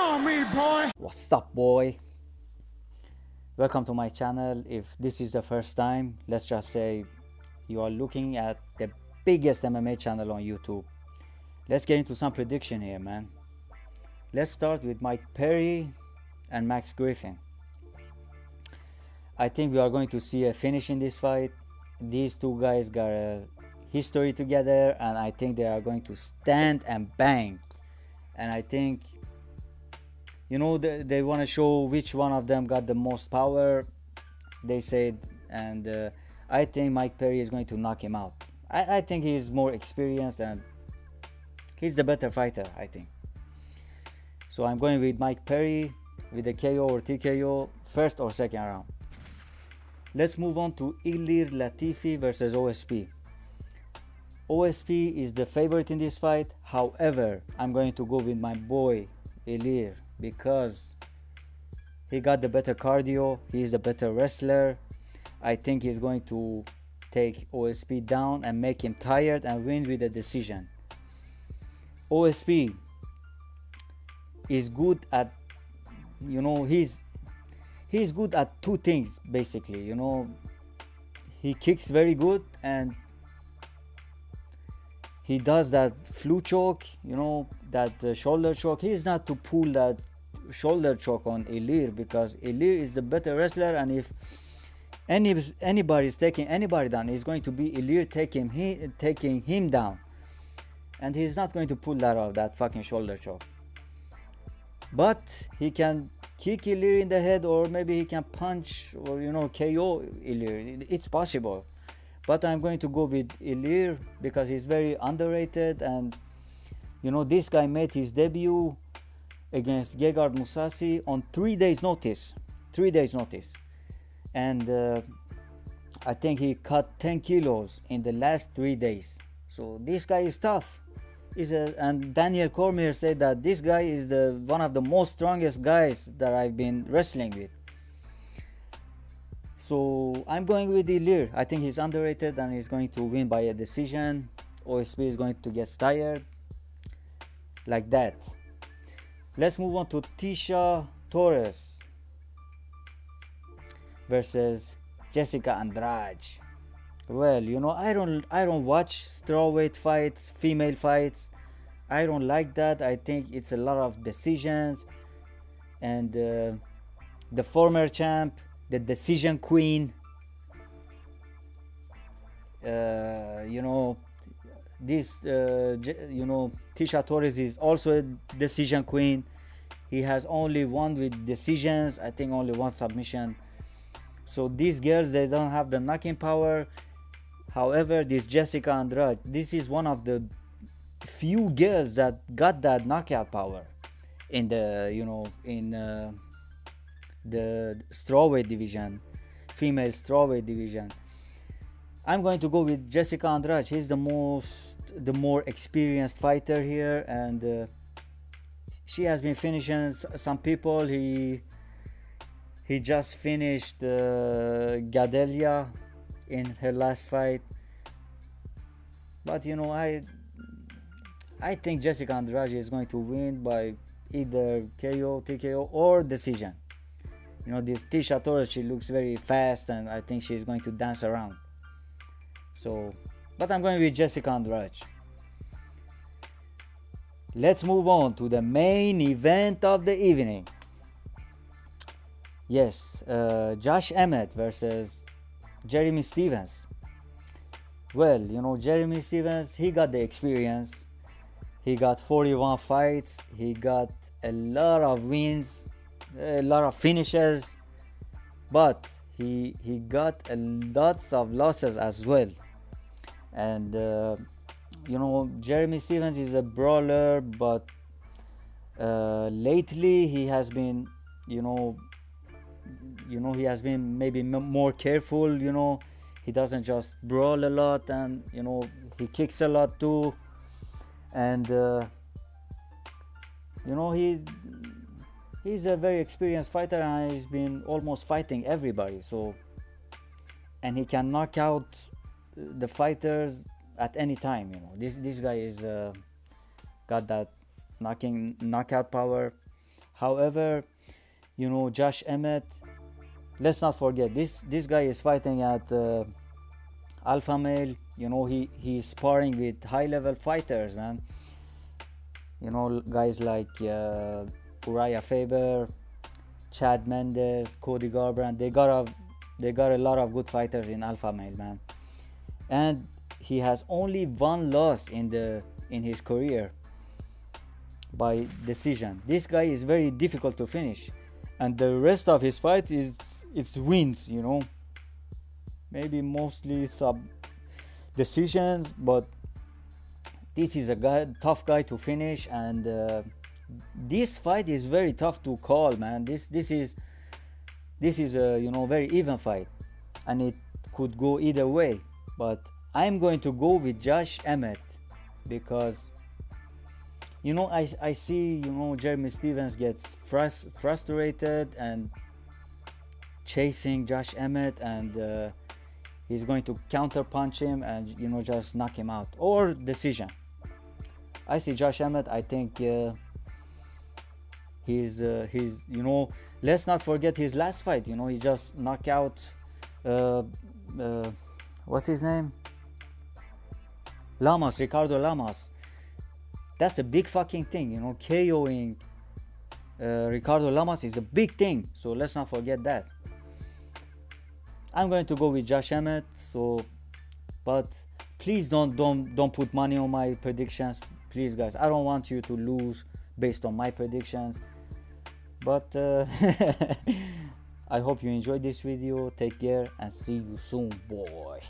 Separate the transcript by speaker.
Speaker 1: on me, boy.
Speaker 2: What's up, boy? Welcome to my channel. If this is the first time, let's just say you are looking at the biggest MMA channel on YouTube. Let's get into some prediction here, man. Let's start with Mike Perry and Max Griffin. I think we are going to see a finish in this fight. These two guys got a history together, and I think they are going to stand and bang. And I think, you know, they want to show which one of them got the most power, they said. And I think Mike Perry is going to knock him out. I think he's more experienced and he's the better fighter, I think. So I'm going with Mike Perry with a KO or TKO, first or second round. Let's move on to Ilir Latifi versus OSP. OSP is the favorite in this fight. However, I'm going to go with my boy Ilir because he got the better cardio, he's the better wrestler. I think he's going to take OSP down and make him tired and win with a decision. OSP is good at, you know, he's good at two things basically. You know, he kicks very good and he does that flu choke, you know, that shoulder choke. He's not to pull that shoulder choke on Ilir because Ilir is the better wrestler, and if anybody is taking anybody down, it's going to be Ilir taking him down, and he's not going to pull that off, that fucking shoulder choke. But he can kick Ilir in the head, or maybe he can punch or, you know, KO Ilir. It's possible. But I'm going to go with Ilir because he's very underrated, and you know, this guy made his debut against Gegard Mousasi on 3 days notice. 3 days notice. And I think he cut 10 kilos in the last 3 days. So this guy is tough. And Daniel Cormier said that this guy is one of the most strongest guys that I've been wrestling with. So I'm going with Ilir. I think he's underrated and he's going to win by a decision. OSP is going to get tired. Like that. Let's move on to Tisha Torres versus Jessica Andrade. Well, you know, I don't watch strawweight fights, female fights. I don't like that. I think it's a lot of decisions. And the former champ, the decision queen, you know, this you know, Tisha Torres is also a decision queen. He has only won with decisions, I think only one submission. So these girls, they don't have the knocking power. However, this Jessica Andrade, this is one of the few girls that got that knockout power in the, you know, in the strawweight division, female strawweight division. I'm going to go with Jessica Andrade. She's the more experienced fighter here, and she has been finishing some people. He just finished Gadelia in her last fight. But you know, I think Jessica Andrade is going to win by either KO, TKO, or decision. You know, this Tisha Torres, she looks very fast, and I think she's going to dance around. So, but I'm going with Jessica Andrade. Let's move on to the main event of the evening. Yes, Josh Emmett versus Jeremy Stephens. Well, you know, Jeremy Stephens, he got the experience. He got 41 fights. He got a lot of wins, a lot of finishes, but he got lots of losses as well. And you know, Jeremy Stephens is a brawler, but lately he has been, you know, he has been maybe more careful. You know, he doesn't just brawl a lot, and you know, he kicks a lot too. And you know, he's a very experienced fighter, and he's been almost fighting everybody. So, and he can knock out the fighters at any time. You know, this guy is got that knockout power. However, you know, Josh Emmett, let's not forget, this guy is fighting at alpha male. You know, he's sparring with high level fighters, man. You know, guys like Uriah Faber, Chad Mendes, Cody Garbrandt. They got a lot of good fighters in alpha male, man. And he has only one loss in his career by decision. This guy is very difficult to finish, and the rest of his fight it's wins, you know, maybe mostly sub decisions, but this is a tough guy to finish. And this fight is very tough to call, man. This is a, you know, very even fight, and it could go either way. But I'm going to go with Josh Emmett because, you know, I see, you know, Jeremy Stevens gets frustrated and chasing Josh Emmett, and he's going to counter punch him and, you know, just knock him out or decision. I see Josh Emmett. I think he's you know, let's not forget his last fight. You know, he just knocked out what's his name, Ricardo Lamas. That's a big fucking thing, you know. KOing Ricardo Lamas is a big thing, so let's not forget that. I'm going to go with Josh Emmett. So, but please don't put money on my predictions, please, guys. I don't want you to lose based on my predictions. But I hope you enjoyed this video. Take care and see you soon, boy.